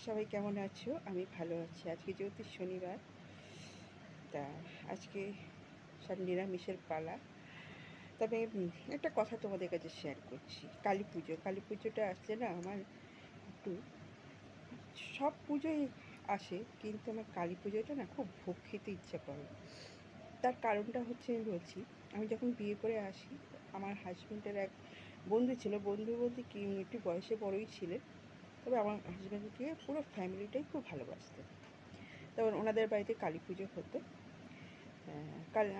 সবাই কেমন আছো? আমি ভালো আছি। আজকে যেহেতু শনিবার, তা আজকে সব নিরামিষের পালা। তবে একটা কথা তোমাদের কাছে শেয়ার করছি। কালী পুজোটা আসলে না আমার একটু, সব পুজোই আসে কিন্তু আমার কালী পুজোটা না খুব ভোগ খেতে ইচ্ছা করে। তার কারণটা হচ্ছে আমি বলছি, আমি যখন বিয়ে করে আসি, আমার হাসবেন্ডের এক বন্ধু ছিল। বন্ধু বলতে কি, উনি একটু বয়সে বড়ই ছিলেন। তবে আমার হাসবেন্ডকে পুরো ফ্যামিলিটাই খুব ভালোবাসতেন। তখন ওনাদের বাড়িতে কালী পুজো হতো।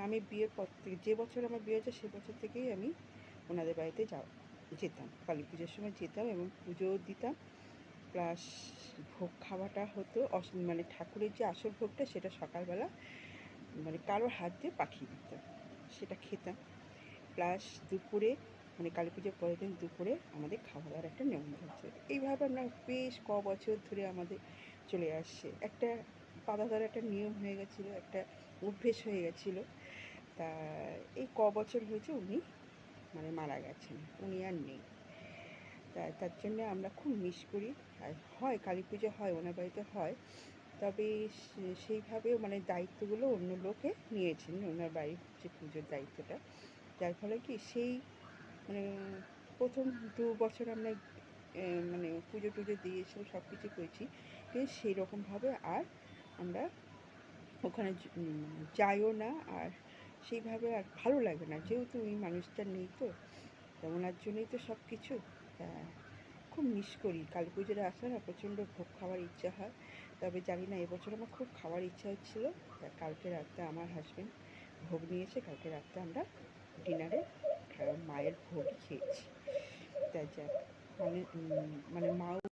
আমি বিয়ের পর থেকে, যে বছর আমার বিয়ে হয়েছে সে বছর থেকেই আমি ওনাদের বাড়িতে যেতাম। কালী পুজোর সময় যেতাম এবং পুজোও দিতাম। প্লাস ভোগ খাওয়াটা হতো, মানে ঠাকুরের যে আসল ভোগটা সেটা সকালবেলা মানে কারোর হাত দিয়ে পাঠিয়ে দিতাম, সেটা খেতাম। প্লাস দুপুরে, মানে কালী পুজোর পরের দিন দুপুরে আমাদের খাওয়া দাওয়ার একটা নিয়ন্ত্রণ ছিল। এইভাবে আমরা বেশ বছর ধরে আমাদের চলে আসছে। একটা বাঁধা একটা নিয়ম হয়ে গেছিলো, একটা অভ্যেস হয়ে গেছিলো। তা এই বছর হয়েছে উনি মানে মারা গেছেন, উনি আর নেই। তার জন্যে আমরা খুব মিস করি। আর হয় কালী পুজো হয়, ওনার বাড়িতে হয়। তবে সেইভাবেও মানে দায়িত্বগুলো অন্য লোকে নিয়েছেন, ওনার বাড়ির যে পুজোর দায়িত্বটা। যার ফলে কি সেই মানে ১ম ২ বছর আমরা মানে পুজো টুজো দিয়েছিলাম, সব কিছু করেছি। কিন্তু সেইরকমভাবে আর আমরা ওখানে যাইও না। আর সেইভাবে আর ভালো লাগে না, যেহেতু ওই মানুষটা নেই তো। তা ওনার জন্যই তো সব কিছু। তা খুব মিস করি। কালী পুজোরে আসলে না প্রচণ্ড ভোগ খাওয়ার ইচ্ছা হয়। তবে জানি না, এবছর আমার খুব খাওয়ার ইচ্ছা হচ্ছিলো। তা কালকে রাত্রে আমার হাসবেন্ড ভোগ নিয়ে এসে কালকে রাত্রে আমরা ডিনারে মায়ের ভোগই খেয়েছি। তা যাক, মানে মানে মাও